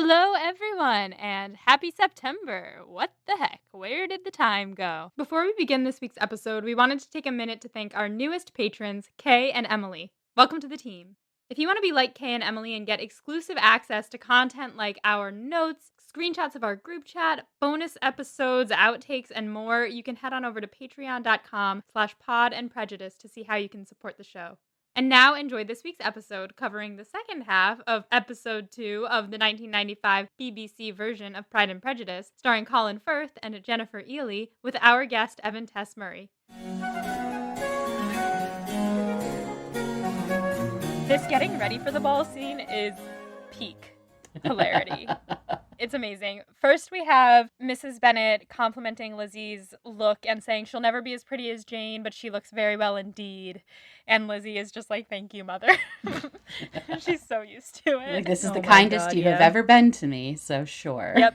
Hello, everyone, and happy September. What the heck? Where did the time go? Before we begin this week's episode, we wanted to take a minute to thank our newest patrons, Kay and Emily. Welcome to the team. If you want to be like Kay and Emily and get exclusive access to content like our notes, screenshots of our group chat, bonus episodes, outtakes, and more, you can head on over to patreon.com/podandprejudice to see how you can support the show. And now enjoy this week's episode covering the second half of episode 2 of the 1995 BBC version of Pride and Prejudice, starring Colin Firth and Jennifer Ely, with our guest Evan Tess Murray. This getting ready for the ball scene is peak hilarity. It's amazing. First, we have Mrs. Bennet complimenting Lizzie's look and saying she'll never be as pretty as Jane, but she looks very well indeed. And Lizzie is just like, thank you, mother. She's so used to it. Like, this is the kindest you have ever been to me, so sure. Yep.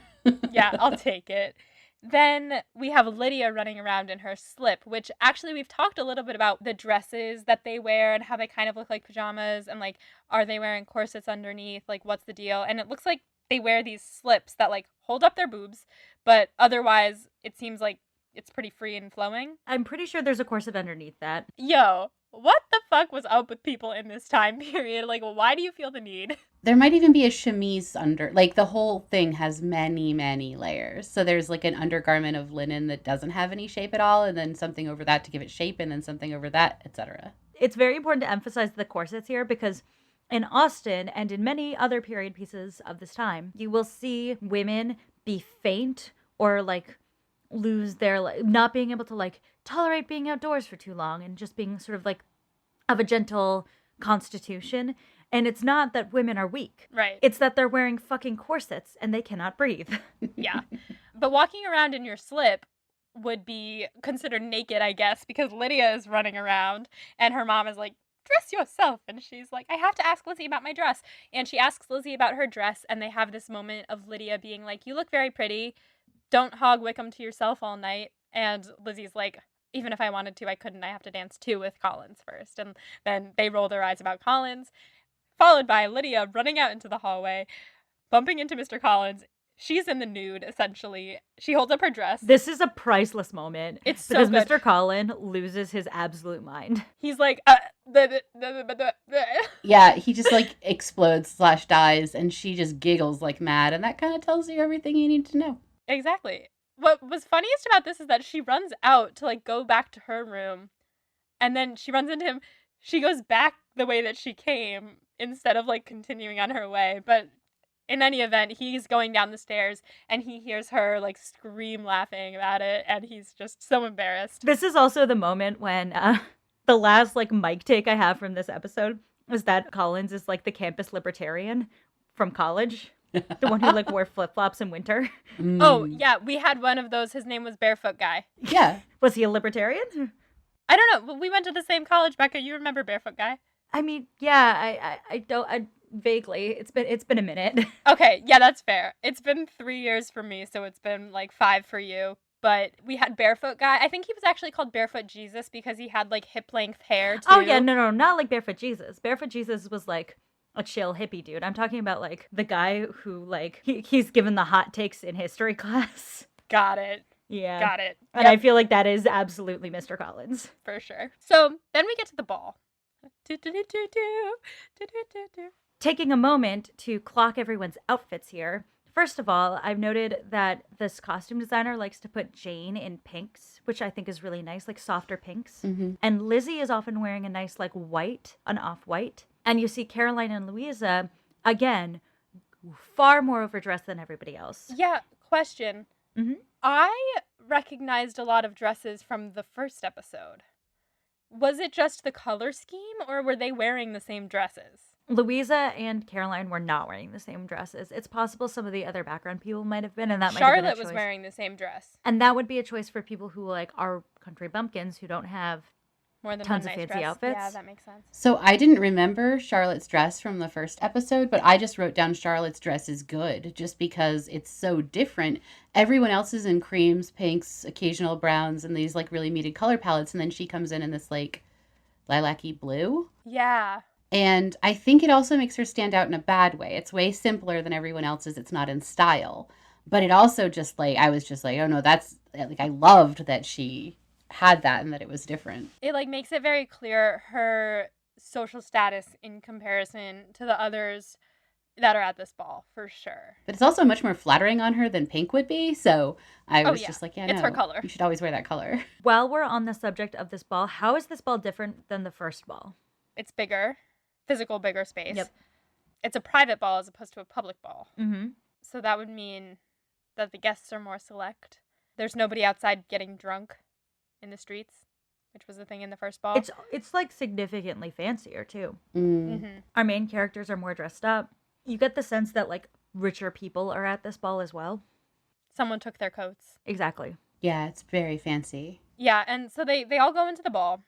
Yeah, I'll take it. Then we have Lydia running around in her slip, which actually we've talked a little bit about the dresses that they wear and how they kind of look like pajamas and, like, are they wearing corsets underneath? Like, what's the deal? And it looks like they wear these slips that, like, hold up their boobs, but otherwise it seems like it's pretty free and flowing. I'm pretty sure there's a corset underneath that. Yo, what the fuck was up with people in this time period? Like, why do you feel the need? There might even be a chemise under, like, the whole thing has many, many layers. So there's, like, an undergarment of linen that doesn't have any shape at all, and then something over that to give it shape, and then something over that, etc. It's very important to emphasize the corsets here because in Austen and in many other period pieces of this time, you will see women be faint or, like, lose their, like, not being able to, like, tolerate being outdoors for too long and just being sort of, like, of a gentle constitution. And it's not that women are weak. Right. It's that they're wearing fucking corsets and they cannot breathe. Yeah. But walking around in your slip would be considered naked, I guess, because Lydia is running around and her mom is like, dress yourself. And she's like, I have to ask Lizzie about my dress. And she asks Lizzie about her dress, and they have this moment of Lydia being like, you look very pretty. Don't hog Wickham to yourself all night. And Lizzie's like, even if I wanted to, I couldn't. I have to dance too with Collins first. And then they roll their eyes about Collins, followed by Lydia running out into the hallway, bumping into Mr. Collins. She's in the nude, essentially. She holds up her dress. This is a priceless moment. It's so good. Because Mr. Collin loses his absolute mind. He's like, Yeah, he just, like, explodes/dies, and she just giggles like mad, and that kind of tells you everything you need to know. Exactly. What was funniest about this is that she runs out to, like, go back to her room, and then she runs into him. She goes back the way that she came instead of, like, continuing on her way, but in any event, he's going down the stairs, and he hears her, like, scream laughing about it, and he's just so embarrassed. This is also the moment when the last, like, mic take I have from this episode is that Collins is, like, the campus libertarian from college. The one who, like, wore flip-flops in winter. Mm. Oh, yeah, we had one of those. His name was Barefoot Guy. Yeah. Was he a libertarian? I don't know. We went to the same college, Becca. You remember Barefoot Guy? I mean, yeah, I don't, vaguely. It's been a minute. Okay, yeah, that's fair. It's been 3 years for me, so it's been, like, 5 for you. But we had Barefoot Guy. I think he was actually called Barefoot Jesus because he had, like, hip-length hair, too. Oh, yeah, no, not like Barefoot Jesus. Barefoot Jesus was, like, a chill hippie dude. I'm talking about, like, the guy who, like, he's given the hot takes in history class. Got it. Yeah. Got it. And Yep, I feel like that is absolutely Mr. Collins. for sure. So then we get to the ball. Taking a moment to clock everyone's outfits here. First of all, I've noted that this costume designer likes to put Jane in pinks, which I think is really nice, like softer pinks. Mm-hmm. And Lizzie is often wearing a nice, like, white, an off-white. And you see Caroline and Louisa, again, far more overdressed than everybody else. Yeah, question. Mm-hmm. I recognized a lot of dresses from the first episode. Was it just the color scheme, or were they wearing the same dresses? Louisa and Caroline were not wearing the same dresses. It's possible some of the other background people might have been, and that might have been a Charlotte was choice. wearing the same dress. And that would be a choice for people who, like, are country bumpkins who don't have More than tons one of nice fancy dress. outfits. Yeah, that makes sense. So I didn't remember Charlotte's dress from the first episode, but I just wrote down Charlotte's dress is good just because it's so different. Everyone else is in creams, pinks, occasional browns, and these, like, really muted color palettes, and then she comes in this, like, lilac-y blue. Yeah. And I think it also makes her stand out in a bad way. It's way simpler than everyone else's. It's not in style. But it also just like, I was just like, oh no, that's like, I loved that she had that and that it was different. It like makes it very clear her social status in comparison to the others that are at this ball, for sure. But it's also much more flattering on her than pink would be. So I Oh, was yeah. just like, yeah, It's no, her color. you should always wear that color. While we're on the subject of this ball, how is this ball different than the first ball? It's bigger, physical bigger space. Yep. It's a private ball as opposed to a public ball. Mm-hmm. So that would mean that the guests are more select. There's nobody outside getting drunk in the streets, which was the thing in the first ball. It's like significantly fancier too. Mm-hmm. Our main characters are more dressed up. You get the sense that like richer people are at this ball as well. Someone took their coats. Exactly. Yeah, it's very fancy. Yeah, and so they all go into the ball.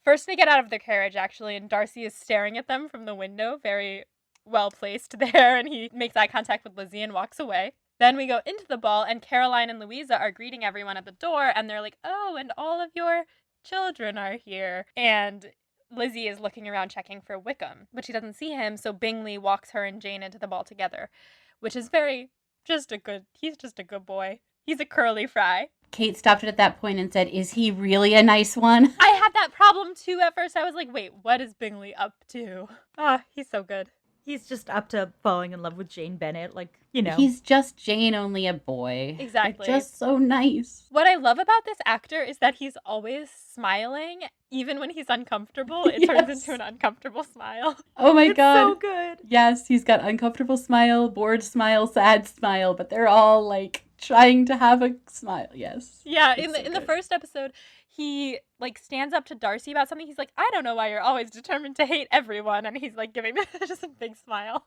First they get out of their carriage, actually, and Darcy is staring at them from the window, very well placed there, and he makes eye contact with Lizzie and walks away. Then we go into the ball, and Caroline and Louisa are greeting everyone at the door, and they're like, oh, and all of your children are here. And Lizzie is looking around checking for Wickham, but she doesn't see him, so Bingley walks her and Jane into the ball together, which is he's just a good boy. He's a curly fry. Kate stopped it at that point and said, is he really a nice one? I had that problem too at first. I was like, wait, what is Bingley up to? Ah, he's so good. He's just up to falling in love with Jane Bennett, like, you know. He's just Jane, only a boy. Exactly. Like, just so nice. What I love about this actor is that he's always smiling, even when he's uncomfortable. It turns into an uncomfortable smile. Oh my It's god. so good. Yes, he's got uncomfortable smile, bored smile, sad smile, but they're all like trying to have a smile. Yes. Yeah, It's so in the good. first episode, he like stands up to Darcy about something. He's like, I don't know why you're always determined to hate everyone, and he's like giving just a big smile.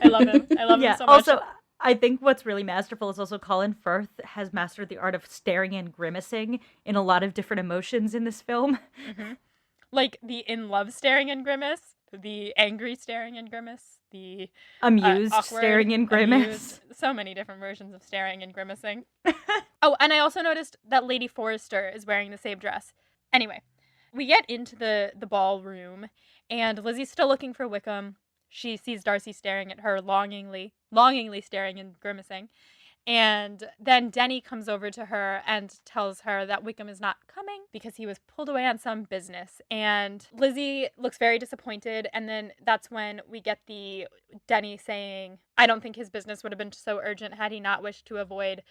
I love him. I love him so much. Also, I think what's really masterful is also Colin Firth has mastered the art of staring and grimacing in a lot of different emotions in this film. Mhm. Like the in love staring and grimace, the angry staring and grimace, the Amused awkward, staring and grimace. amused. So many different versions of staring and grimacing. Oh, and I also noticed that Lady Forrester is wearing the same dress. Anyway, we get into the ballroom, and Lizzie's still looking for Wickham. She sees Darcy staring at her longingly staring and grimacing. And then Denny comes over to her and tells her that Wickham is not coming because he was pulled away on some business. And Lizzie looks very disappointed. And then that's when we get the Denny saying, I don't think his business would have been so urgent had he not wished to avoid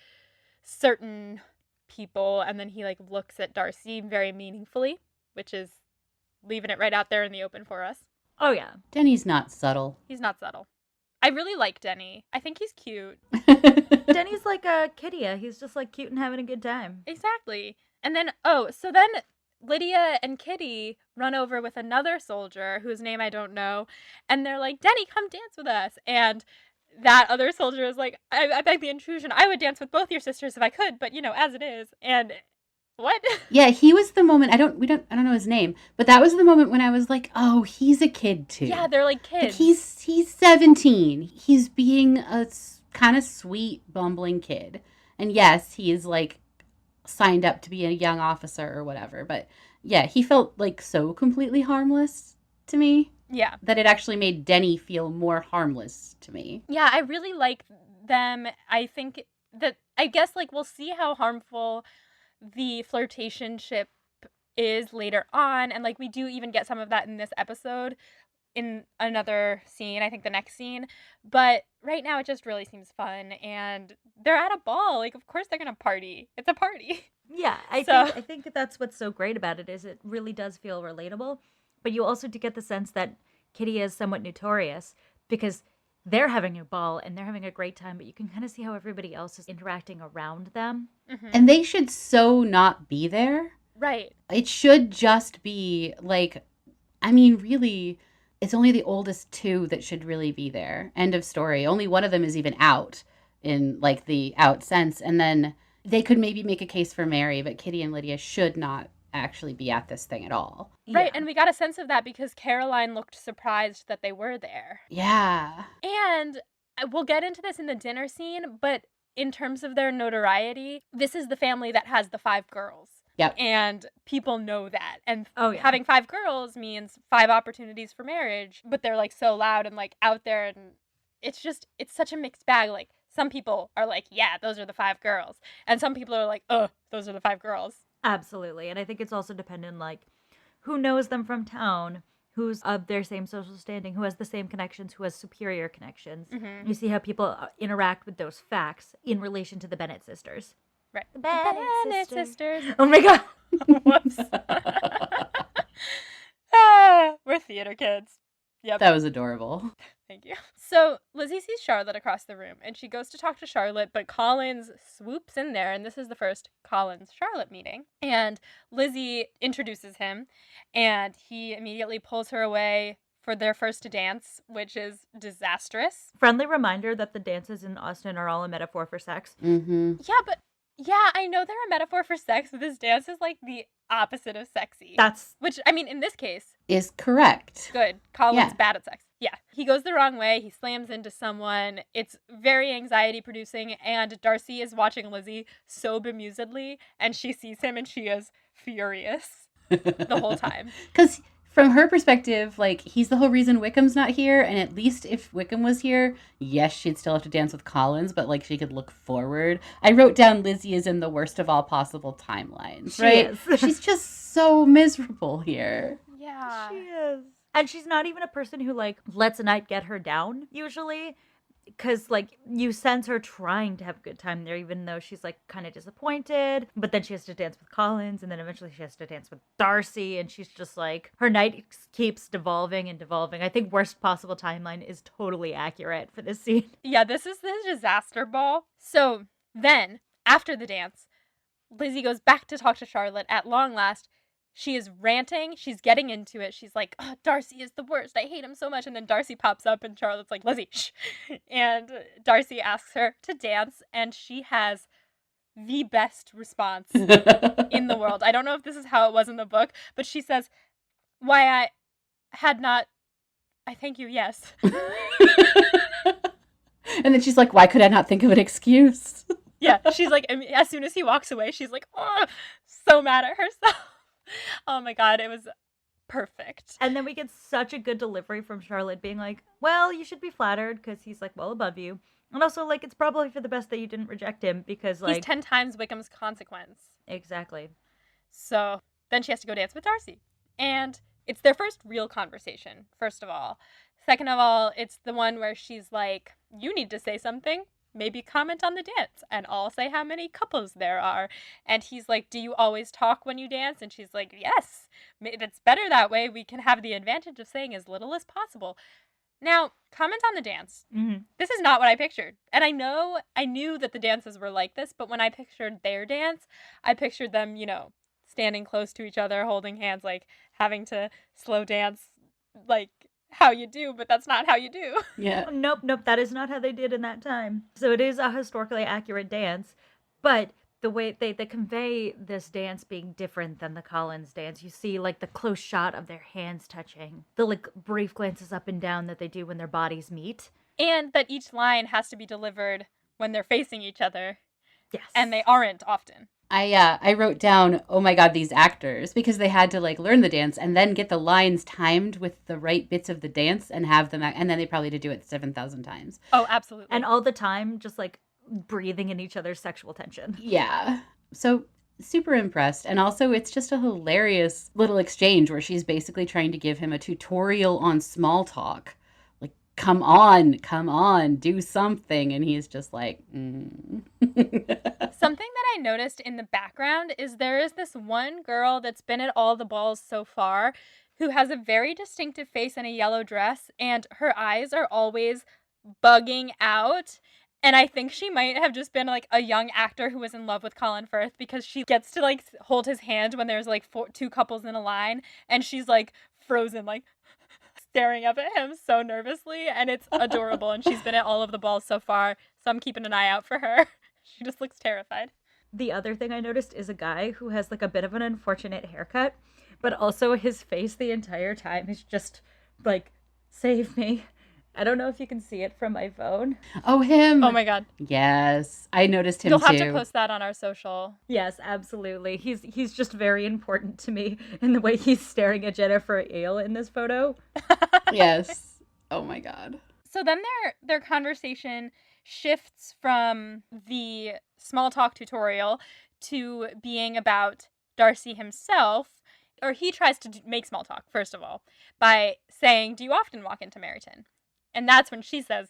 certain people. And then he like looks at Darcy very meaningfully, which is leaving it right out there in the open for us. Oh, yeah. Denny's not subtle. He's not subtle. I really like Denny. I think he's cute. Denny's like a kitty. He's just like cute and having a good time. Exactly. And then, so then Lydia and Kitty run over with another soldier whose name I don't know. And they're like, Denny, come dance with us. And that other soldier is like, I beg the intrusion. I would dance with both your sisters if I could, but as it is. And what? Yeah, he was the moment. I don't know his name, but that was the moment when I was like, oh, he's a kid too. Yeah, they're like Like kids. he's 17. He's being a kind of sweet, bumbling kid. And yes, he is like signed up to be a young officer or whatever. But yeah, he felt like so completely harmless to me Yeah. that it actually made Denny feel more harmless to me. Yeah, I really like them. I think that, I guess, like, we'll see how harmful the flirtationship is later on. And, like, we do even get some of that in this episode in another scene, I think the next scene. But right now it just really seems fun. And they're at a ball. Like, of course they're going to party. It's a party. Yeah, I think that's what's so great about it is it really does feel relatable. But you also do get the sense that Kitty is somewhat notorious because they're having a ball and they're having a great time, but you can kind of see how everybody else is interacting around them. Mm-hmm. And they should so not be there. Right. It should just be like, I mean, really, it's only the oldest two that should really be there. End of story. Only one of them is even out in like the out sense. And then they could maybe make a case for Mary, but Kitty and Lydia should not actually be at this thing at all. Right. Yeah. And we got a sense of that because Caroline looked surprised that they were there. Yeah. And we'll get into this in the dinner scene, but in terms of their notoriety, this is the family that has the 5 girls. Yep. And people know that. And Oh, yeah. having 5 girls means 5 opportunities for marriage, but they're like so loud and like out there, and it's such a mixed bag. Like some people are like, yeah, those are the 5 girls. And some people are like, ugh, those are the 5 girls. Absolutely. And I think it's also dependent, like, who knows them from town, who's of their same social standing, who has the same connections, who has superior connections. Mm-hmm. You see how people interact with those facts in relation to the Bennett sisters. Right. The Bennett sisters. Oh my god. Whoops. We're theater kids. Yep. That was adorable. Thank you. So Lizzie sees Charlotte across the room, and she goes to talk to Charlotte, but Collins swoops in there, and this is the first Collins-Charlotte meeting. And Lizzie introduces him, and he immediately pulls her away for their first dance, which is disastrous. Friendly reminder that the dances in Austen are all a metaphor for sex. Mm-hmm. Yeah, I know they're a metaphor for sex, but this dance is like the opposite of sexy. Which, I mean, in this case, is correct. Good. Colin's bad at sex. Yeah. He goes the wrong way. He slams into someone. It's very anxiety producing. And Darcy is watching Lizzie so bemusedly, and she sees him and she is furious the whole time. Because from her perspective, like, he's the whole reason Wickham's not here. And at least if Wickham was here, yes, she'd still have to dance with Collins, but like she could look forward. I wrote down Lizzie is in the worst of all possible timelines, right? She's just so miserable here. Yeah. She is. And she's not even a person who, like, lets a night get her down, usually. Because, like, you sense her trying to have a good time there, even though she's, like, kind of disappointed. But then she has to dance with Collins, and then eventually she has to dance with Darcy, and she's just, like, her night keeps devolving and devolving. I think worst possible timeline is totally accurate for this scene. Yeah, this is the disaster ball. So then, after the dance, Lizzie goes back to talk to Charlotte at long last. She is ranting. She's getting into it. She's like, oh, Darcy is the worst. I hate him so much. And then Darcy pops up and Charlotte's like, Lizzie, shh. And Darcy asks her to dance. And she has the best response in the world. I don't know if this is how it was in the book, but she says, why I had not, I thank you, yes. And then she's like, why could I not think of an excuse? Yeah, she's like, as soon as he walks away, she's like, oh, so mad at herself. Oh my god, it was perfect. And then we get such a good delivery from Charlotte being like, well, you should be flattered because he's, like, well above you. And also, like, it's probably for the best that you didn't reject him because, like... He's 10 times Wickham's consequence. Exactly. So then she has to go dance with Darcy. And it's their first real conversation, first of all. Second of all, it's the one where she's like, you need to say something. Maybe comment on the dance, and I'll say how many couples there are. And he's like, do you always talk when you dance? And she's like, yes, it's better that way. We can have the advantage of saying as little as possible. Now, comment on the dance. Mm-hmm. This is not what I pictured. And I knew that the dances were like this, but when I pictured their dance, I pictured them, you know, standing close to each other, holding hands, like having to slow dance, like how you do, but that's not how you do. Yeah. Nope, that is not how they did in that time. So it is a historically accurate dance, but the way they convey this dance being different than the Collins dance. You see, like, the close shot of their hands touching, the, like, brief glances up and down that they do when their bodies meet. And that each line has to be delivered when they're facing each other. Yes. And they aren't often. I wrote down, oh my god, these actors, because they had to, like, learn the dance and then get the lines timed with the right bits of the dance and have them, and then they probably had to do it 7,000 times. Oh, absolutely. And all the time, just, like, breathing in each other's sexual tension. Yeah. So super impressed. And also it's just a hilarious little exchange where she's basically trying to give him a tutorial on small talk. Like, come on, do something. And he's just like, Something that I noticed in the background is there is this one girl that's been at all the balls so far who has a very distinctive face and a yellow dress, and her eyes are always bugging out. And I think she might have just been, like, a young actor who was in love with Colin Firth, because she gets to, like, hold his hand when there's, like, 2 couples in a line, and she's, like, frozen, like, staring up at him so nervously, and it's adorable. And she's been at all of the balls so far, so I'm keeping an eye out for her. She just looks terrified. The other thing I noticed is a guy who has, like, a bit of an unfortunate haircut, but also his face the entire time is just, like, save me. I don't know if you can see it from my phone. Oh, him. Oh my god. Yes. I noticed him You'll too. have to post that on our social. Yes, absolutely. He's just very important to me in the way he's staring at Jennifer Ale in this photo. Yes. Oh my god. So then their conversation shifts from the small talk tutorial to being about Darcy himself, or he tries to make small talk, first of all, by saying, "Do you often walk into Meryton?" And that's when she says,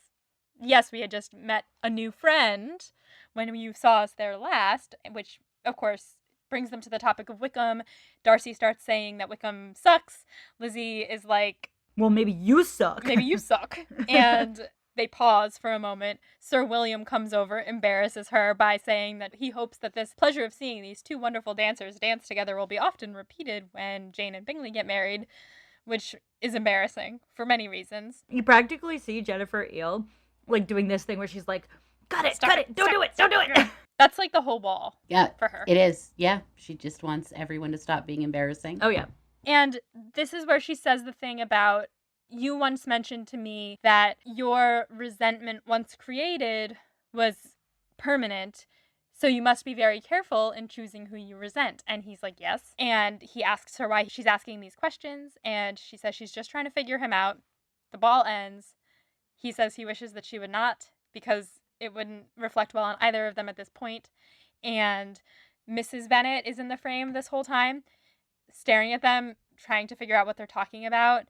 "Yes, we had just met a new friend when you saw us there last," which, of course, brings them to the topic of Wickham. Darcy starts saying that Wickham sucks. Lizzie is like, Well, maybe you suck. "Maybe you suck." And they pause for a moment. Sir William comes over, embarrasses her by saying that he hopes that this pleasure of seeing these two wonderful dancers dance together will be often repeated when Jane and Bingley get married, which is embarrassing for many reasons. You practically see Jennifer Ale like doing this thing where she's like, "Cut it, Stop cut it, it, don't stop do it, it, don't do it." That's like the whole ball Yeah. for her. It is. Yeah. She just wants everyone to stop being embarrassing. Oh yeah. And this is where she says the thing about, "You once mentioned to me that your resentment once created was permanent, so you must be very careful in choosing who you resent." And he's like, "Yes." And he asks her why she's asking these questions, and she says she's just trying to figure him out. The ball ends. He says he wishes that she would not, because it wouldn't reflect well on either of them at this point. And Mrs. Bennet is in the frame this whole time, staring at them, trying to figure out what they're talking about.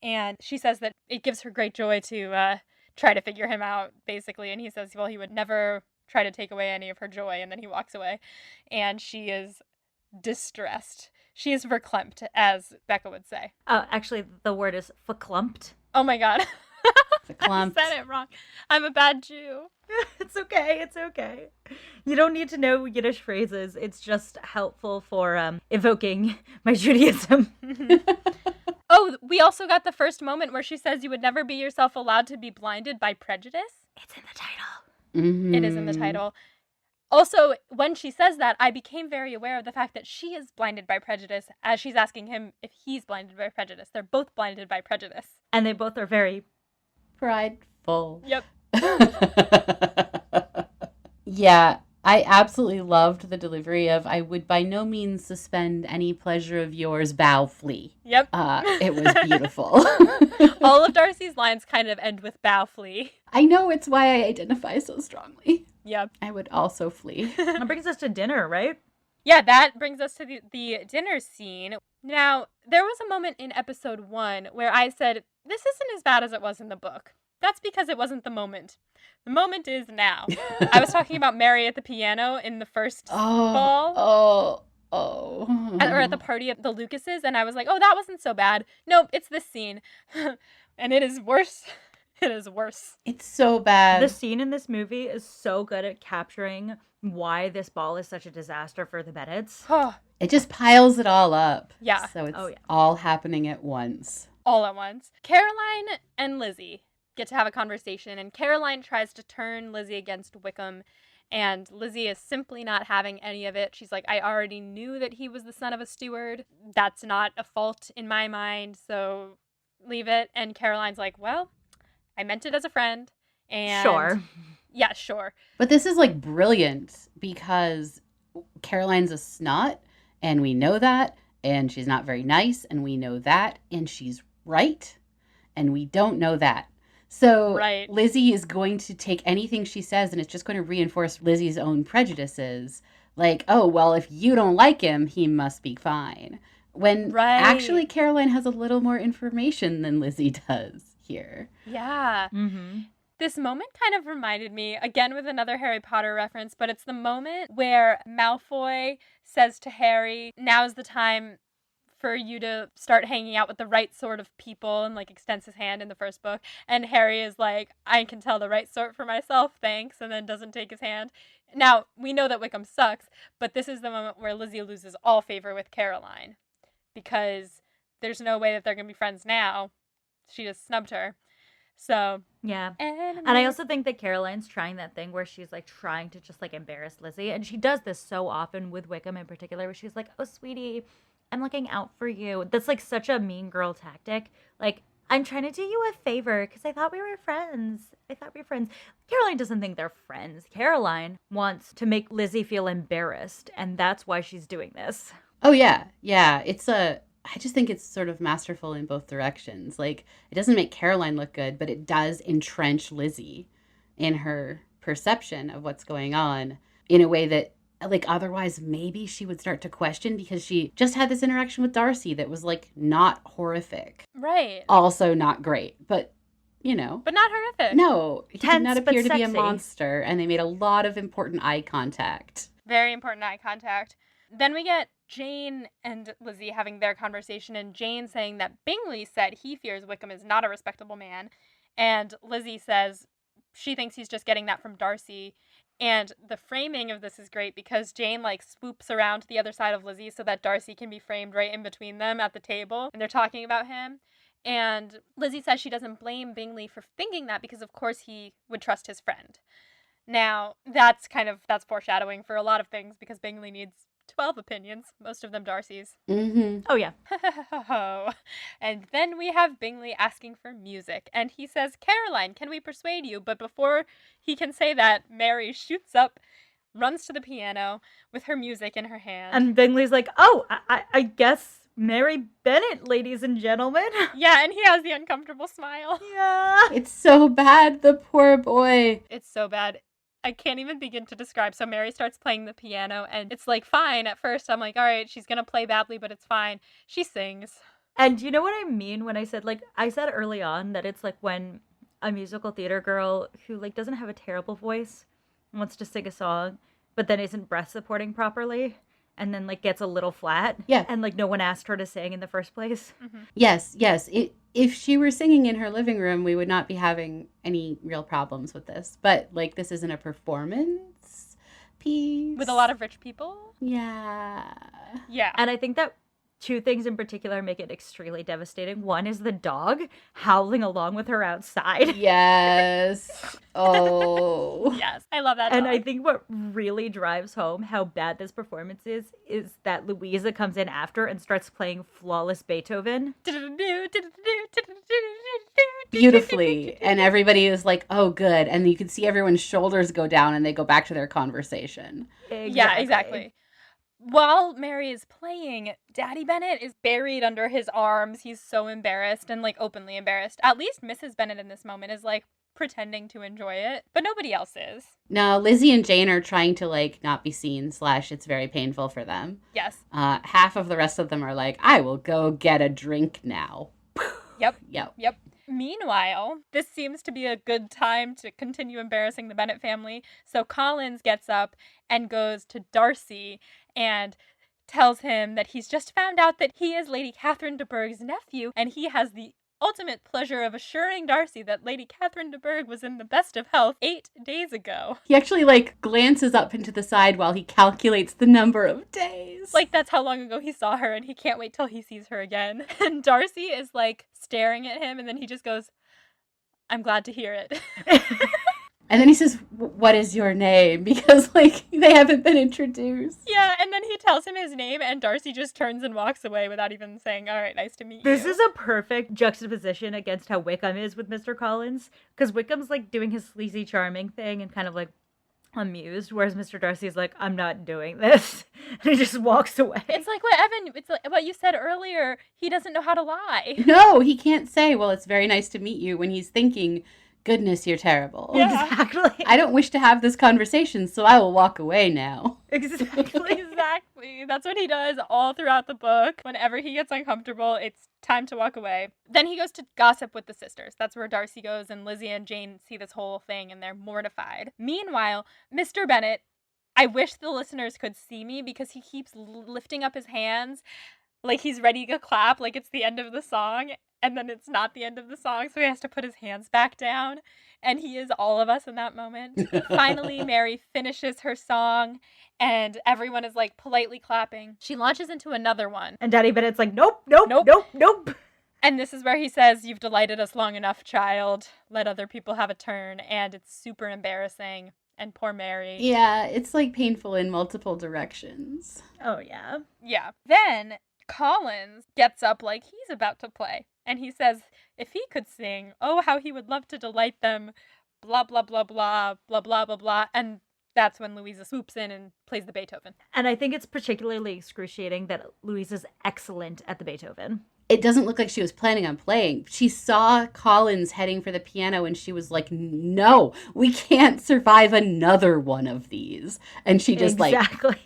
And she says that it gives her great joy to try to figure him out, basically. And he says, well, he would never try to take away any of her joy. And then he walks away. And she is distressed. She is verklempt, as Becca would say. Actually, the word is verklempt. Oh my god. Verklempt. I said it wrong. I'm a bad Jew. It's okay. It's okay. You don't need to know Yiddish phrases. It's just helpful for evoking my Judaism. Oh, we also got the first moment where she says you would never be yourself allowed to be blinded by prejudice. It's in the title. Mm-hmm. It is in the title. Also, when she says that, I became very aware of the fact that she is blinded by prejudice as she's asking him if he's blinded by prejudice. They're both blinded by prejudice. And they both are very Prideful. Yep. Yeah, I absolutely loved the delivery of "I would by no means suspend any pleasure of yours, bow flee." Yep. It was beautiful. All of Darcy's lines kind of end with bow flee. I know, it's why I identify so strongly. Yep. I would also flee. That brings us to dinner, right? Yeah, that brings us to the dinner scene. Now, there was a moment in episode 1 where I said, this isn't as bad as it was in the book. That's because it wasn't the moment. The moment is now. I was talking about Mary at the piano in the first ball. Or at the party at the Lucases, and I was like, oh, that wasn't so bad. Nope, it's this scene. And it is worse. It is worse. It's so bad. The scene in this movie is so good at capturing why this ball is such a disaster for the Bennets. It just piles it all up. Yeah. So it's all happening at once. All at once. Caroline and Lizzie get to have a conversation, and Caroline tries to turn Lizzie against Wickham, and Lizzie is simply not having any of it. She's like, I already knew that he was the son of a steward. That's not a fault in my mind, so leave it. And Caroline's like, well, I meant it as a friend. And Sure. Yeah, sure. But this is like brilliant because Caroline's a snot, and we know that, and she's not very nice, and we know that, and she's right, and we don't know that. So Right. Lizzie is going to take anything she says, and it's just going to reinforce Lizzie's own prejudices. Like, oh, well, if you don't like him, he must be fine. When Right. actually Caroline has a little more information than Lizzie does here. Yeah. Mm-hmm. This moment kind of reminded me, again with another Harry Potter reference, but it's the moment where Malfoy says to Harry, now's the time for you to start hanging out with the right sort of people, and like extends his hand in the first book. And Harry is like, I can tell the right sort for myself, thanks, and then doesn't take his hand. Now, we know that Wickham sucks, but this is the moment where Lizzie loses all favor with Caroline, because there's no way that they're going to be friends now. She just snubbed her. So, Yeah. And I also think that Caroline's trying that thing where she's like trying to just like embarrass Lizzie. And she does this so often with Wickham in particular, where she's like, oh, sweetie, I'm looking out for you. That's like such a mean girl tactic. Like, I'm trying to do you a favor because I thought we were friends. Caroline doesn't think they're friends. Caroline wants to make Lizzie feel embarrassed, and that's why she's doing this. Oh, yeah. Yeah. I just think it's sort of masterful in both directions. Like, it doesn't make Caroline look good, but it does entrench Lizzie in her perception of what's going on in a way that, like, otherwise maybe she would start to question, because she just had this interaction with Darcy that was, like, not horrific. Right. Also not great, but, you know. But not horrific. No, he did Tense, not but appear to be a sexy. monster, and they made a lot of important eye contact. Very important eye contact. Then we get Jane and Lizzie having their conversation, and Jane saying that Bingley said he fears Wickham is not a respectable man, and Lizzie says she thinks he's just getting that from Darcy. And the framing of this is great because Jane, like, swoops around to the other side of Lizzie so that Darcy can be framed right in between them at the table, and they're talking about him. And Lizzie says she doesn't blame Bingley for thinking that because, of course, he would trust his friend. Now, that's foreshadowing for a lot of things because Bingley needs 12 opinions, most of them Darcy's. Mm-hmm. Oh, yeah. And then we have Bingley asking for music, and he says, Caroline, can we persuade you? But before he can say that, Mary shoots up, runs to the piano with her music in her hand. And Bingley's like, oh, I guess Mary Bennet, ladies and gentlemen. Yeah, and he has the uncomfortable smile. Yeah. It's so bad, the poor boy. It's so bad. I can't even begin to describe. So Mary starts playing the piano, and it's, like, fine. At first, I'm like, all right, she's going to play badly, but it's fine. She sings. And you know what I mean when I said early on that it's like when a musical theater girl who, like, doesn't have a terrible voice wants to sing a song, but then isn't breath supporting properly, and then, like, gets a little flat. Yeah. And, like, no one asked her to sing in the first place. Mm-hmm. Yes. If she were singing in her living room, we would not be having any real problems with this. But, like, this isn't a performance piece. With a lot of rich people? Yeah. Yeah. And I think that two things in particular make it extremely devastating. One is the dog howling along with her outside. Yes. Oh. Yes, I love that And dog. I think what really drives home how bad this performance is that Louisa comes in after and starts playing flawless Beethoven. Beautifully. And everybody is like, oh, good. And you can see everyone's shoulders go down and they go back to their conversation. Yeah, exactly. While Mary is playing, Daddy Bennet is buried under his arms. He's so embarrassed and, like, openly embarrassed. At least Mrs. Bennet in this moment is, like, pretending to enjoy it, but nobody else is. No, Lizzie and Jane are trying to, like, not be seen / it's very painful for them. Yes. Half of the rest of them are like, I will go get a drink now. Yep. Yep. Meanwhile, this seems to be a good time to continue embarrassing the Bennet family. So Collins gets up and goes to Darcy and tells him that he's just found out that he is Lady Catherine de Bourgh's nephew, and he has the ultimate pleasure of assuring Darcy that Lady Catherine de Bourgh was in the best of health 8 days ago. He actually, like, glances up into the side while he calculates the number of days. Like, that's how long ago he saw her, and he can't wait till he sees her again. And Darcy is, like, staring at him, and then he just goes, I'm glad to hear it. And then he says, what is your name? Because, like, they haven't been introduced. Yeah, and then he tells him his name, and Darcy just turns and walks away without even saying, all right, nice to meet you. This is a perfect juxtaposition against how Wickham is with Mr. Collins, because Wickham's, like, doing his sleazy charming thing and kind of, like, amused, whereas Mr. Darcy's like, I'm not doing this. And he just walks away. It's like what Evan, it's like what you said earlier. He doesn't know how to lie. No, he can't say, well, it's very nice to meet you, when he's thinking, goodness, you're terrible. Yeah. Exactly. I don't wish to have this conversation, so I will walk away now. Exactly. Exactly. That's what he does all throughout the book. Whenever he gets uncomfortable, it's time to walk away. Then he goes to gossip with the sisters. That's where Darcy goes, and Lizzie and Jane see this whole thing, and they're mortified. Meanwhile, Mr. Bennet, I wish the listeners could see me because he keeps lifting up his hands like he's ready to clap, like it's the end of the song, and then it's not the end of the song, so he has to put his hands back down, and he is all of us in that moment. Finally, Mary finishes her song, and everyone is, like, politely clapping. She launches into another one. And Daddy Bennett's like, nope, nope, nope, nope, nope. And this is where he says, you've delighted us long enough, child. Let other people have a turn. And it's super embarrassing. And poor Mary. Yeah, it's, like, painful in multiple directions. Oh, yeah. Yeah. Then Collins gets up like he's about to play. And he says, if he could sing, oh, how he would love to delight them, blah, blah, blah, blah, blah, blah, blah, blah. And that's when Louisa swoops in and plays the Beethoven. And I think it's particularly excruciating that Louise is excellent at the Beethoven. It doesn't look like she was planning on playing. She saw Collins heading for the piano and she was like, no, we can't survive another one of these. And she just like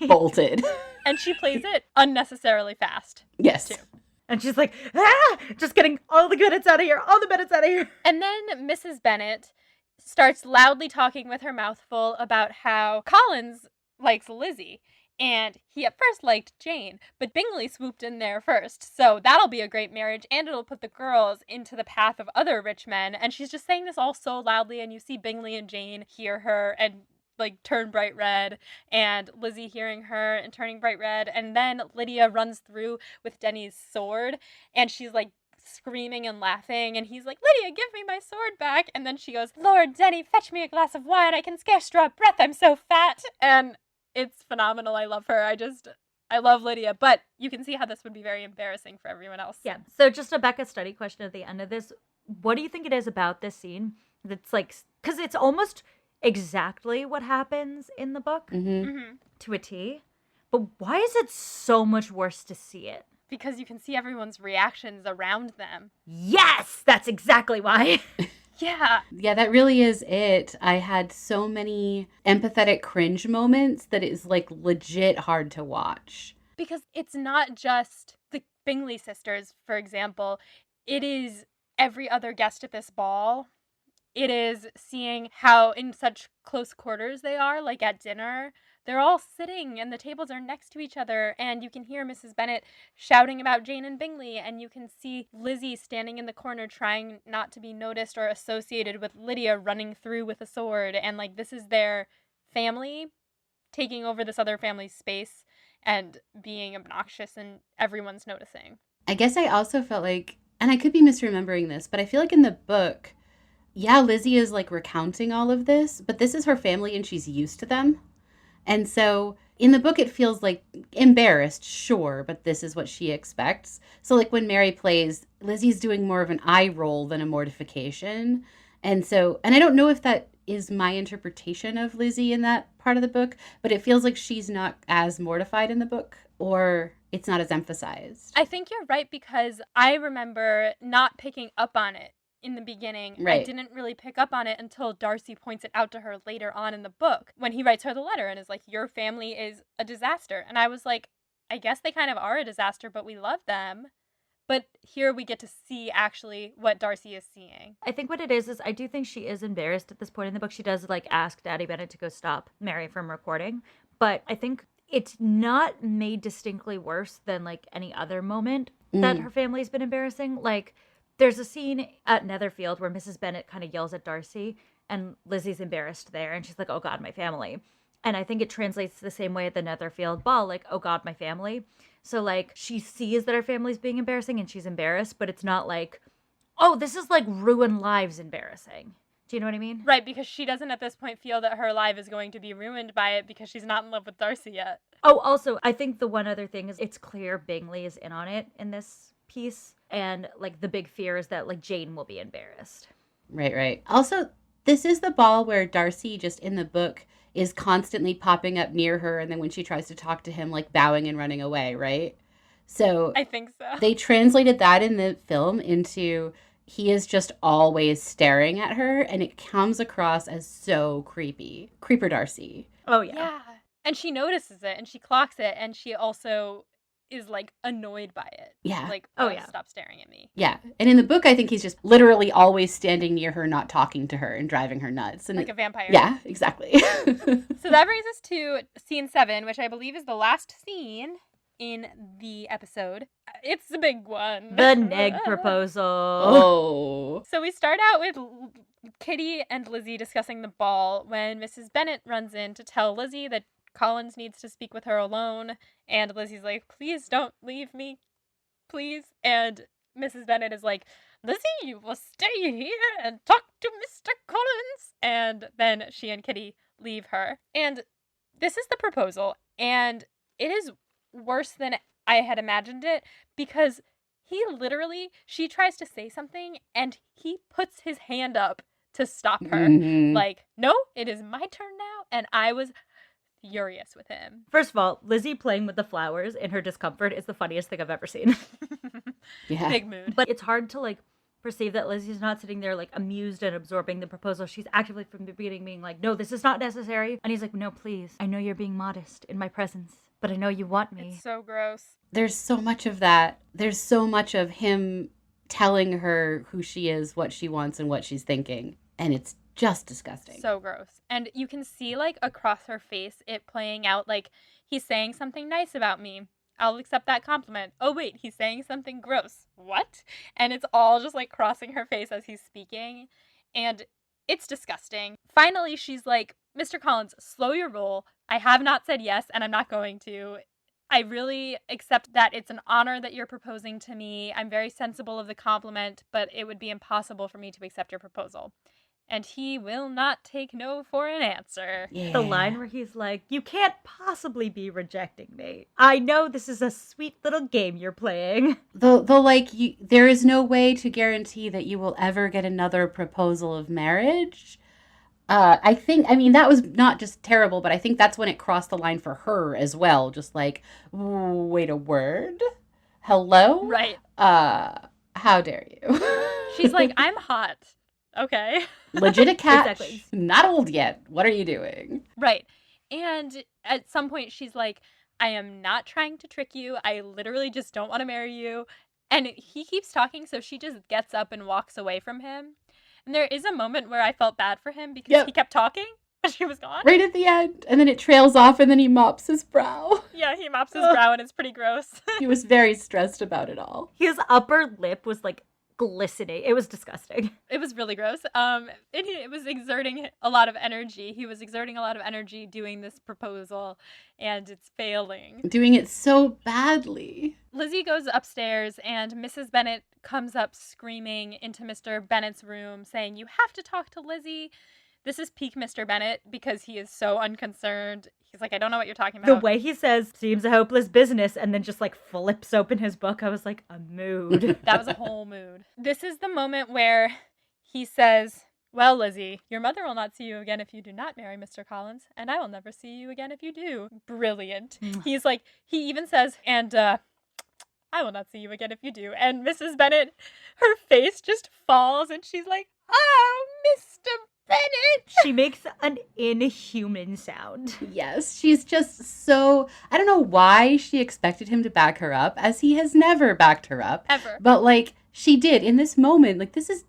bolted. And she plays it unnecessarily fast. Yes. Too. And she's like, just getting all the minutes out of here, all the minutes out of here. And then Mrs. Bennet starts loudly talking with her mouth full about how Collins likes Lizzie. And he at first liked Jane, but Bingley swooped in there first. So that'll be a great marriage, and it'll put the girls into the path of other rich men. And she's just saying this all so loudly, and you see Bingley and Jane hear her and like turn bright red, and Lizzie hearing her and turning bright red. And then Lydia runs through with Denny's sword, and she's like screaming and laughing, and he's like, Lydia, give me my sword back. And then she goes, Lord Denny, fetch me a glass of wine. I can scarce draw a breath. I'm so fat. And it's phenomenal. I love her. I love Lydia, but you can see how this would be very embarrassing for everyone else. Yeah. So just a Becca study question at the end of this. What do you think it is about this scene that's like, because it's almost exactly what happens in the book to a T, but why is it so much worse to see it? Because you can see everyone's reactions around them. Yes, that's exactly why. Yeah. Yeah, that really is it. I had so many empathetic cringe moments that it's like legit hard to watch. Because it's not just the Bingley sisters, for example. It is every other guest at this ball. It is seeing how in such close quarters they are, like at dinner. They're all sitting and the tables are next to each other, and you can hear Mrs. Bennet shouting about Jane and Bingley, and you can see Lizzie standing in the corner trying not to be noticed or associated with Lydia running through with a sword, and like this is their family taking over this other family's space and being obnoxious, and everyone's noticing. I guess I also felt like, and I could be misremembering this, but I feel like in the book, yeah, Lizzie is like recounting all of this, but this is her family and she's used to them. And so in the book, it feels like embarrassed, sure, but this is what she expects. So like when Mary plays, Lizzie's doing more of an eye roll than a mortification. And so, and I don't know if that is my interpretation of Lizzie in that part of the book, but it feels like she's not as mortified in the book, or it's not as emphasized. I think you're right, because I remember not picking up on it in the beginning. Right. I didn't really pick up on it until Darcy points it out to her later on in the book when he writes her the letter and is like, your family is a disaster. And I was like, I guess they kind of are a disaster, but we love them. But here we get to see actually what Darcy is seeing. I think what it is I do think she is embarrassed at this point in the book. She does like ask Daddy Bennett to go stop Mary from recording, but I think it's not made distinctly worse than like any other moment that her family's been embarrassing. Like, there's a scene at Netherfield where Mrs. Bennet kind of yells at Darcy, and Lizzie's embarrassed there, and she's like, oh God, my family. And I think it translates the same way at the Netherfield ball, like, oh God, my family. So, like, she sees that her family's being embarrassing, and she's embarrassed, but it's not like, oh, this is, like, ruined lives embarrassing. Do you know what I mean? Right, because she doesn't at this point feel that her life is going to be ruined by it because she's not in love with Darcy yet. Oh, also, I think the one other thing is it's clear Bingley is in on it in this piece. And, like, the big fear is that, like, Jane will be embarrassed. Right. Also, this is the ball where Darcy, just in the book, is constantly popping up near her. And then when she tries to talk to him, like, bowing and running away, right? So I think so. They translated that in the film into he is just always staring at her. And it comes across as so creepy. Creeper Darcy. Oh, yeah. Yeah. And she notices it and she clocks it, and she also is like annoyed by it. Yeah. Like, oh yeah, stop staring at me. Yeah. And in the book, I think he's just literally always standing near her, not talking to her and driving her nuts. And like a vampire. Yeah, exactly. So that brings us to scene 7, which I believe is the last scene in the episode. It's the big one. The Neg proposal. Oh. So we start out with Kitty and Lizzie discussing the ball when Mrs. Bennet runs in to tell Lizzie that Collins needs to speak with her alone, and Lizzie's like, please don't leave me, please. And Mrs. Bennet is like, Lizzie, you will stay here and talk to Mr. Collins. And then she and Kitty leave her. And this is the proposal, and it is worse than I had imagined it, because He literally, she tries to say something and he puts his hand up to stop her. Mhm. Like, no, it is my turn now. And I was furious with him. First of all, Lizzie playing with the flowers in her discomfort is the funniest thing I've ever seen. Yeah. Big mood. But it's hard to, like, perceive that Lizzie's not sitting there, like, amused and absorbing the proposal. She's actively from the beginning being like, no, this is not necessary. And he's like, no, please. I know you're being modest in my presence, but I know you want me. It's so gross. There's so much of that. There's so much of him telling her who she is, what she wants, and what she's thinking. And it's just disgusting. So gross. And you can see, like, across her face, it playing out, like, he's saying something nice about me. I'll accept that compliment. Oh, wait, he's saying something gross. What? And it's all just, like, crossing her face as he's speaking. And it's disgusting. Finally, she's like, Mr. Collins, slow your roll. I have not said yes, and I'm not going to. I really accept that it's an honor that you're proposing to me. I'm very sensible of the compliment, but it would be impossible for me to accept your proposal. And he will not take no for an answer. Yeah. The line where he's like, you can't possibly be rejecting me. I know this is a sweet little game you're playing. There is no way to guarantee that you will ever get another proposal of marriage. That was not just terrible, but I think that's when it crossed the line for her as well. Just like, wait a word? Hello? Right. How dare you? She's like, I'm hot. Okay. Legit a catch. Exactly. Not old yet. What are you doing? Right. And at some point she's like, I am not trying to trick you. I literally just don't want to marry you. And he keeps talking, so she just gets up and walks away from him. And there is a moment where I felt bad for him because he kept talking and she was gone. Right at the end. And then it trails off and then he mops his brow. Yeah, he mops his brow and it's pretty gross. He was very stressed about it all. His upper lip was like glistening. It was disgusting. It was really gross. And it was exerting a lot of energy. He was exerting a lot of energy doing this proposal, and it's failing. Doing it so badly. Lizzie goes upstairs, and Mrs. Bennet comes up screaming into Mr. Bennet's room, saying, you have to talk to Lizzie. This is peak Mr. Bennet because he is so unconcerned. He's like, I don't know what you're talking The about. way he says, seems a hopeless business, and then just like flips open his book, I was like, a mood. That was a whole mood. This is the moment where he says, well, Lizzie, your mother will not see you again if you do not marry Mr. Collins, and I will never see you again if you do. Brilliant. He's like, he even says, and I will not see you again if you do. And Mrs. Bennet, her face just falls, and she's like, oh, Mr. Bennet. She makes an inhuman sound. Yes, she's just so... I don't know why she expected him to back her up, as he has never backed her up. Ever. But, like, she did in this moment. Like, this is...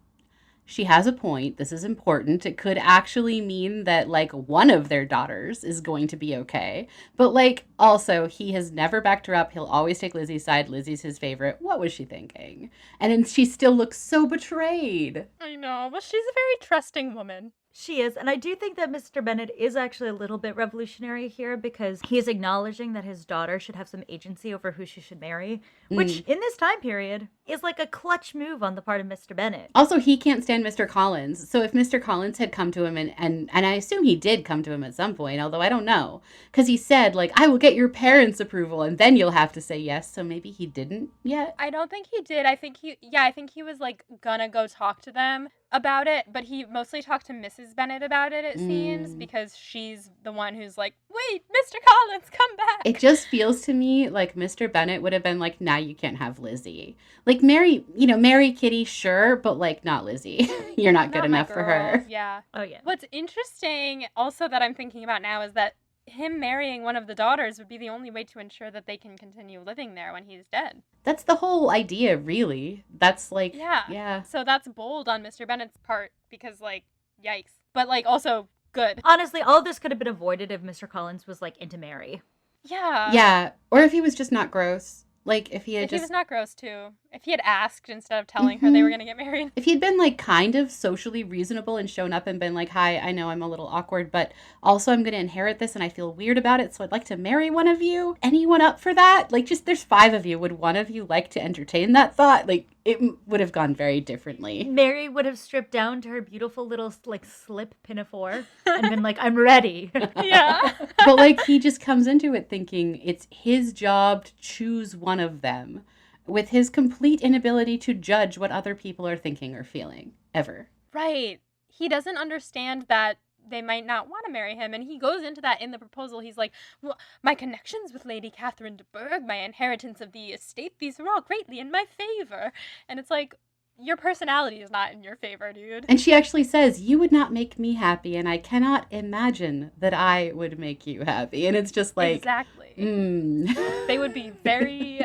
She has a point. This is important. It could actually mean that, like, one of their daughters is going to be okay. But, like, also, he has never backed her up. He'll always take Lizzie's side. Lizzie's his favorite. What was she thinking? And then she still looks so betrayed. I know, but she's a very trusting woman. She is, and I do think that Mr. Bennet is actually a little bit revolutionary here because he is acknowledging that his daughter should have some agency over who she should marry, which in this time period is like a clutch move on the part of Mr. Bennet. Also, he can't stand Mr. Collins. So if Mr. Collins had come to him, and I assume he did come to him at some point, although I don't know, because he said, like, I will get your parents' approval, and then you'll have to say yes. So maybe he didn't yet. I don't think he did. I think he was, like, gonna go talk to them about it, but he mostly talked to Mrs. Bennet about it seems, because she's the one who's like, wait, Mr. Collins, come back. It just feels to me like Mr. Bennet would have been like, nah, you can't have Lizzie. Like, marry Kitty, sure, but, like, not Lizzie. You're not good Not my enough for her. girl. Yeah. Oh, yeah. What's interesting also that I'm thinking about now is that him marrying one of the daughters would be the only way to ensure that they can continue living there when he's dead. That's the whole idea, really. That's, like, yeah. So that's bold on Mr. Bennet's part because, like, yikes. But, like, also good. Honestly, all of this could have been avoided if Mr. Collins was like into Mary. Yeah. Yeah, or if he was just not gross. Like, if he had If just... he was not gross, too. If he had asked instead of telling her they were going to get married. If he'd been, like, kind of socially reasonable and shown up and been like, hi, I know I'm a little awkward, but also I'm going to inherit this and I feel weird about it, so I'd like to marry one of you. Anyone up for that? Like, just, there's 5 of you. Would one of you like to entertain that thought? Like, it would have gone very differently. Mary would have stripped down to her beautiful little, like, slip pinafore and been like, I'm ready. Yeah. But, like, he just comes into it thinking it's his job to choose one of them. with his complete inability to judge what other people are thinking or feeling, ever. Right. He doesn't understand that they might not want to marry him, and he goes into that in the proposal. He's like, well, my connections with Lady Catherine de Bourgh, my inheritance of the estate, these are all greatly in my favor. And it's like, your personality is not in your favor, dude. And she actually says, you would not make me happy, and I cannot imagine that I would make you happy. And it's just like, exactly. Mm. They would be very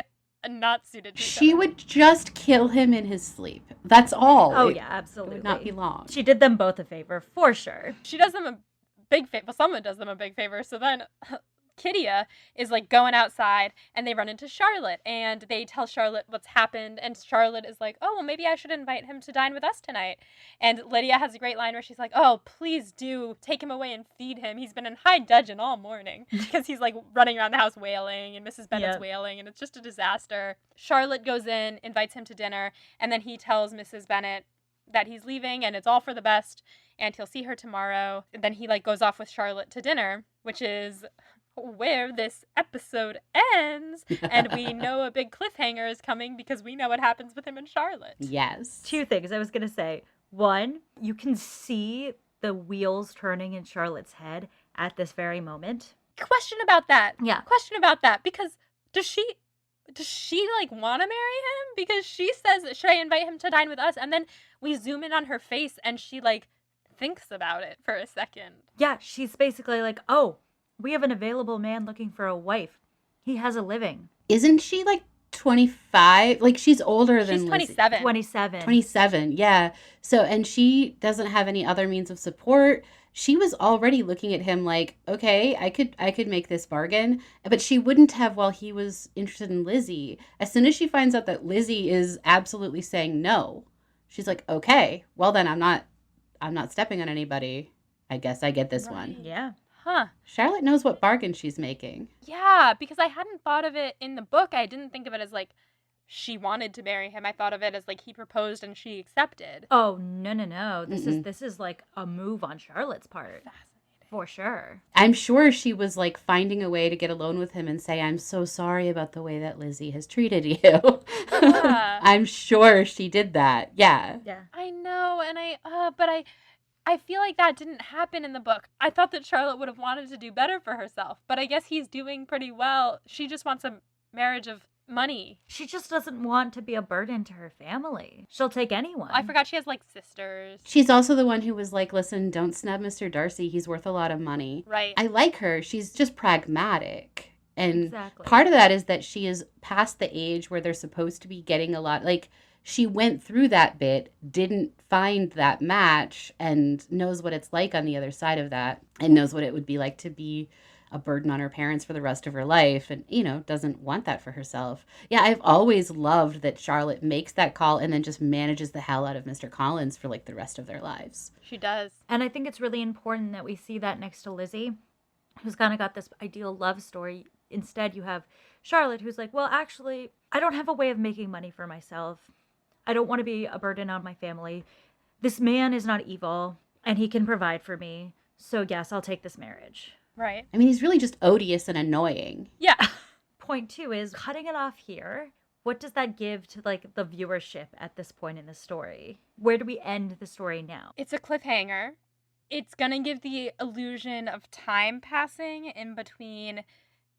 not suited to each She other. would just kill him in his sleep. That's all. Oh, It yeah, absolutely. would not be long. She did them both a favor, for sure. She does them a big favor. Well, someone does them a big favor. So then Kittia is like going outside, and they run into Charlotte, and they tell Charlotte what's happened, and Charlotte is like, oh, well, maybe I should invite him to dine with us tonight. And Lydia has a great line where she's like, oh, please do take him away and feed him. He's been in high dudgeon all morning, because he's like running around the house wailing, and Mrs. Bennet's wailing, and it's just a disaster. Charlotte goes in, invites him to dinner, and then he tells Mrs. Bennet that he's leaving and it's all for the best, and he'll see her tomorrow. And then he like goes off with Charlotte to dinner, which is where this episode ends, and we know a big cliffhanger is coming because we know what happens with him and Charlotte. Yes. Two things I was going to say. One, you can see the wheels turning in Charlotte's head at this very moment. Question about that. Yeah. Question about that, because does she like want to marry him? Because she says, should I invite him to dine with us? And then we zoom in on her face, and she like thinks about it for a second. Yeah, she's basically like, oh, we have an available man looking for a wife. He has a living. Isn't she like 25? Like, she's older than She's Lizzie. 27. 27. 27, yeah. So, and she doesn't have any other means of support. She was already looking at him like, okay, I could make this bargain, but she wouldn't have while he was interested in Lizzie. As soon as she finds out that Lizzie is absolutely saying no, she's like, okay, well then I'm not stepping on anybody. I guess I get this one. Yeah. Huh. Charlotte knows what bargain she's making. Yeah, because I hadn't thought of it in the book. I didn't think of it as like she wanted to marry him. I thought of it as like he proposed and she accepted. Oh, no. This is like a move on Charlotte's part. Fascinating. For sure. I'm sure she was like finding a way to get alone with him and say, I'm so sorry about the way that Lizzie has treated you. Yeah. I'm sure she did that. Yeah. Yeah. I know, and I feel like that didn't happen in the book. I thought that Charlotte would have wanted to do better for herself, but I guess he's doing pretty well. She just wants a marriage of money. She just doesn't want to be a burden to her family. She'll take anyone. I forgot she has like sisters. She's also the one who was like, listen, don't snub Mr. Darcy. He's worth a lot of money. Right. I like her. She's just pragmatic. And Exactly. part of that is that she is past the age where they're supposed to be getting a lot. Like, she went through that bit, didn't find that match, and knows what it's like on the other side of that, and knows what it would be like to be a burden on her parents for the rest of her life, and, you know, doesn't want that for herself. Yeah, I've always loved that Charlotte makes that call and then just manages the hell out of Mr. Collins for, like, the rest of their lives. She does. And I think it's really important that we see that next to Lizzie, who's kind of got this ideal love story. Instead, you have Charlotte, who's like, well, actually, I don't have a way of making money for myself. I don't want to be a burden on my family. This man is not evil, and he can provide for me. So, yes, I'll take this marriage. Right. I mean, he's really just odious and annoying. Yeah. Point two is cutting it off here. What does that give to, like, the viewership at this point in the story? Where do we end the story now? It's a cliffhanger. It's going to give the illusion of time passing in between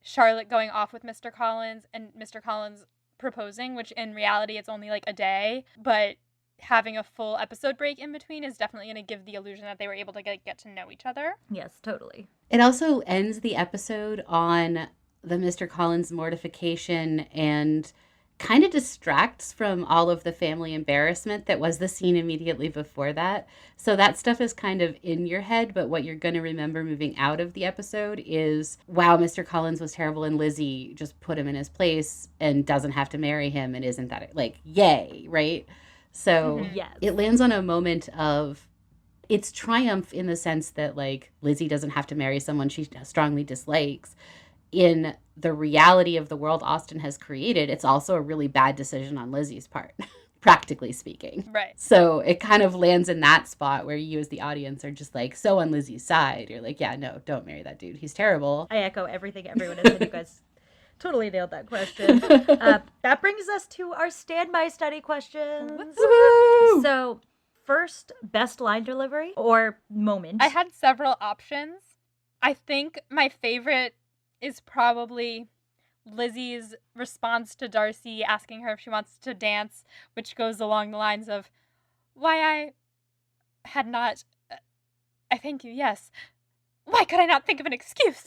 Charlotte going off with Mr. Collins and Mr. Collins proposing, which in reality it's only like a day, but having a full episode break in between is definitely going to give the illusion that they were able to get to know each other. Yes, totally. It also ends the episode on the Mr. Collins mortification and kind of distracts from all of the family embarrassment that was the scene immediately before that. So that stuff is kind of in your head, but what you're going to remember moving out of the episode is, wow, Mr. Collins was terrible and Lizzie just put him in his place and doesn't have to marry him, and isn't that, like, yay, right? So Yes. it lands on a moment of, it's triumph in the sense that, like, Lizzie doesn't have to marry someone she strongly dislikes. In the reality of the world Austen has created, it's also a really bad decision on Lizzie's part, practically speaking. Right. So it kind of lands in that spot where you as the audience are just like so on Lizzie's side. You're like, yeah, no, don't marry that dude. He's terrible. I echo everything everyone has said. You guys Totally nailed that question. That brings us to our standby study questions. Woo! So, first, best line delivery or moment. I had several options. I think my favorite is probably Lizzie's response to Darcy asking her if she wants to dance, which goes along the lines of, why I had not, I thank you, yes. Why could I not think of an excuse?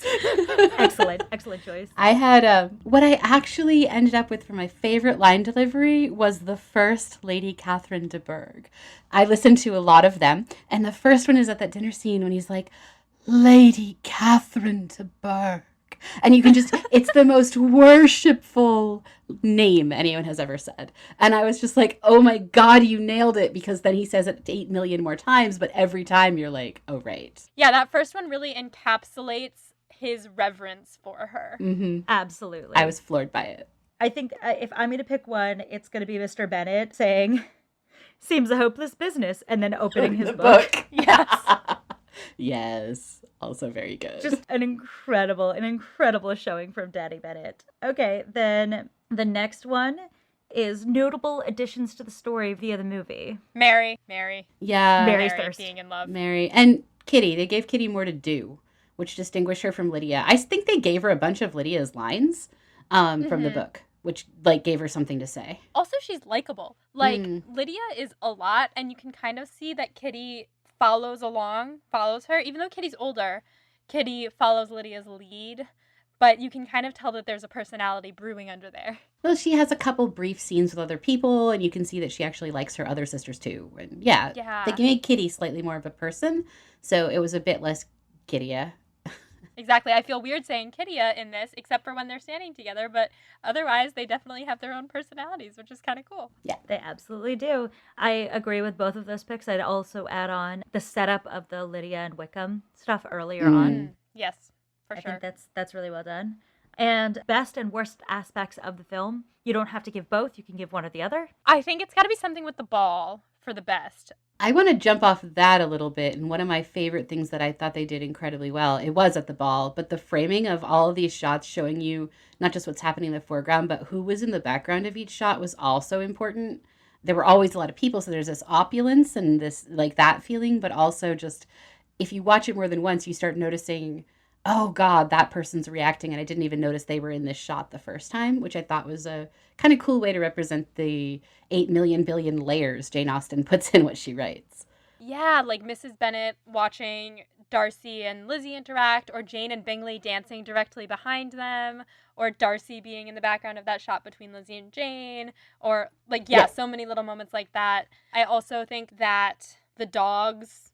Excellent choice. I had what I actually ended up with for my favorite line delivery was the first Lady Catherine de Bourgh. I listened to a lot of them, and the first one is at that dinner scene when he's like, Lady Catherine de Bourgh. And you can just, it's the most worshipful name anyone has ever said. And I was just like, oh my God, you nailed it. Because then he says it 8 million more times, but every time you're like, oh, right. Yeah, that first one really encapsulates his reverence for her. Mm-hmm. Absolutely. I was floored by it. I think if I'm going to pick one, it's going to be Mr. Bennet saying, seems a hopeless business, and then opening his book. Yes. Yes. Also very good. Just an incredible showing from Daddy Bennett. Okay, then the next one is notable additions to the story via the movie. Mary. Yeah. Mary's Mary thirst. being in love. Mary. And Kitty. They gave Kitty more to do, which distinguished her from Lydia. I think they gave her a bunch of Lydia's lines from the book, which like gave her something to say. Also, she's likable. Like, Lydia is a lot, and you can kind of see that Kitty follows her. Even though Kitty's older, Kitty follows Lydia's lead, but you can kind of tell that there's a personality brewing under there. Well, she has a couple brief scenes with other people, and you can see that she actually likes her other sisters too. And yeah. They made Kitty slightly more of a person, so it was a bit less Kitty-a. Exactly. I feel weird saying Kitty-a in this, except for when they're standing together, but otherwise they definitely have their own personalities, which is kind of cool. Yeah. They absolutely do. I agree with both of those picks. I'd also add on the setup of the Lydia and Wickham stuff earlier on. Yes, for I sure. think that's really well done. And best and worst aspects of the film. You don't have to give both. You can give one or the other. I think it's got to be something with the ball for the best. I want to jump off of that a little bit. And one of my favorite things that I thought they did incredibly well, it was at the ball, but the framing of all of these shots showing you not just what's happening in the foreground, but who was in the background of each shot was also important. There were always a lot of people, so there's this opulence and this like that feeling, but also just if you watch it more than once, you start noticing, oh God, that person's reacting, and I didn't even notice they were in this shot the first time, which I thought was a kind of cool way to represent the 8 million billion layers Jane Austen puts in what she writes. Yeah, like Mrs. Bennet watching Darcy and Lizzie interact, or Jane and Bingley dancing directly behind them, or Darcy being in the background of that shot between Lizzie and Jane, or so many little moments like that. I also think that the dogs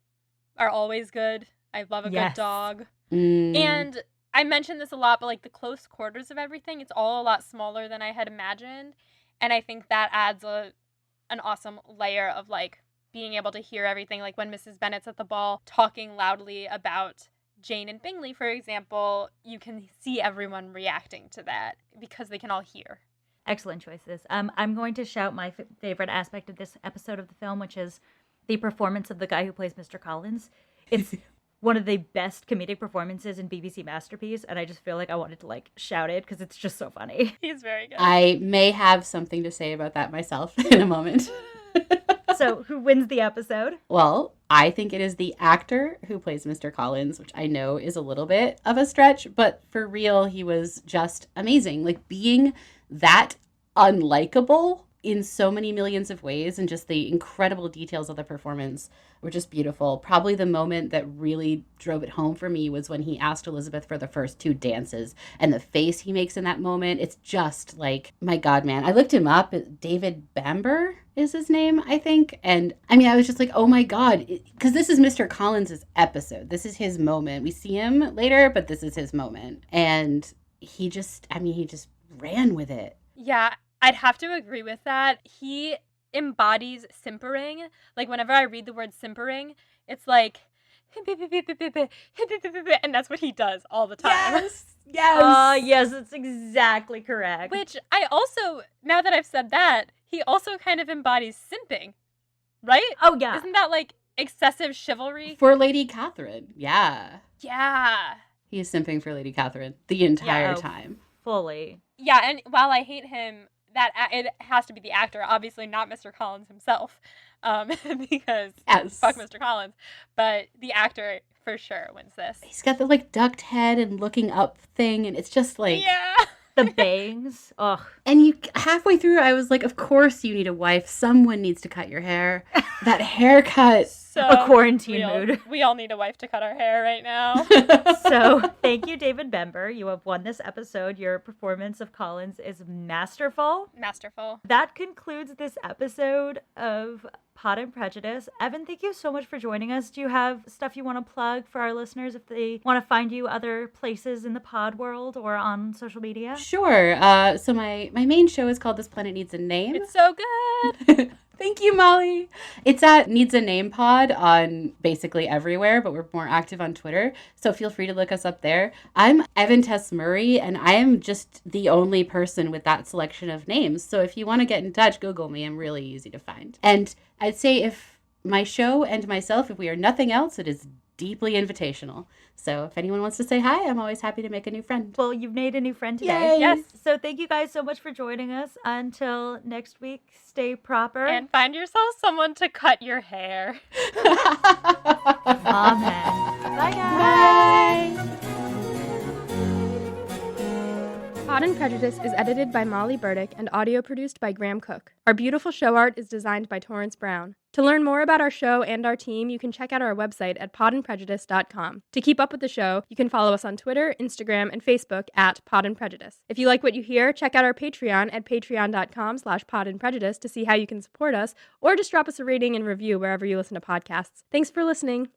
are always good. I love a good dog. And I mentioned this a lot, but like the close quarters of everything, it's all a lot smaller than I had imagined. And I think that adds an awesome layer of like being able to hear everything. Like when Mrs. Bennet's at the ball talking loudly about Jane and Bingley, for example, you can see everyone reacting to that because they can all hear. Excellent choices. I'm going to shout my favorite aspect of this episode of the film, which is the performance of the guy who plays Mr. Collins. It's one of the best comedic performances in BBC Masterpiece, and I just feel like I wanted to like shout it because it's just so funny. He's very good. I may have something to say about that myself in a moment. So, who wins the episode? Well, I think it is the actor who plays Mr. Collins, which I know is a little bit of a stretch, but for real, he was just amazing. Like being that unlikable in so many millions of ways, and just the incredible details of the performance were just beautiful. Probably the moment that really drove it home for me was when he asked Elizabeth for the first 2 dances, and the face he makes in that moment. It's just like, my God, man. I looked him up. David Bamber is his name, I think. And I mean, I was just like, oh my God, because this is Mr. Collins' episode. This is his moment. We see him later, but this is his moment. And he just ran with it. Yeah, I'd have to agree with that. He embodies simpering. Like whenever I read the word simpering, it's like, and that's what he does all the time. Yes. Yes, that's exactly correct. Which I also, now that I've said that, he also kind of embodies simping, right? Oh, yeah. Isn't that like excessive chivalry? For Lady Catherine. Yeah. Yeah. He is simping for Lady Catherine the entire time. fully. Yeah, and while I hate him, it has to be the actor, obviously not Mr. Collins himself, because Yes. fuck Mr. Collins, but the actor for sure wins this. He's got the like ducked head and looking up thing, and it's just like Yeah. The bangs. Ugh. And you halfway through, I was like, "Of course you need a wife. Someone needs to cut your hair. That haircut." So A quarantine mood. We all need a wife to cut our hair right now. So thank you, David Bember. You have won this episode. Your performance of Collins is masterful. Masterful. That concludes this episode of Pod and Prejudice. Evan, thank you so much for joining us. Do you have stuff you want to plug for our listeners if they want to find you other places in the pod world or on social media? Sure. So my main show is called This Planet Needs a Name. It's so good. Thank you, Molly. It's at Needs a Name Pod on basically everywhere, but we're more active on Twitter. So feel free to look us up there. I'm Evan Tess Murray, and I am just the only person with that selection of names. So if you want to get in touch, Google me. I'm really easy to find. And I'd say if my show and myself, if we are nothing else, it is deeply invitational. So if anyone wants to say hi, I'm always happy to make a new friend. Well, you've made a new friend today. Yay. Yes. So thank you guys so much for joining us. Until next week, stay proper. And find yourself someone to cut your hair. Amen. Bye, guys. Bye. Pod and Prejudice is edited by Molly Burdick and audio produced by Graham Cook. Our beautiful show art is designed by Torrance Brown. To learn more about our show and our team, you can check out our website at podandprejudice.com. To keep up with the show, you can follow us on Twitter, Instagram, and Facebook at Pod and Prejudice. If you like what you hear, check out our Patreon at patreon.com/podandprejudice to see how you can support us, or just drop us a rating and review wherever you listen to podcasts. Thanks for listening.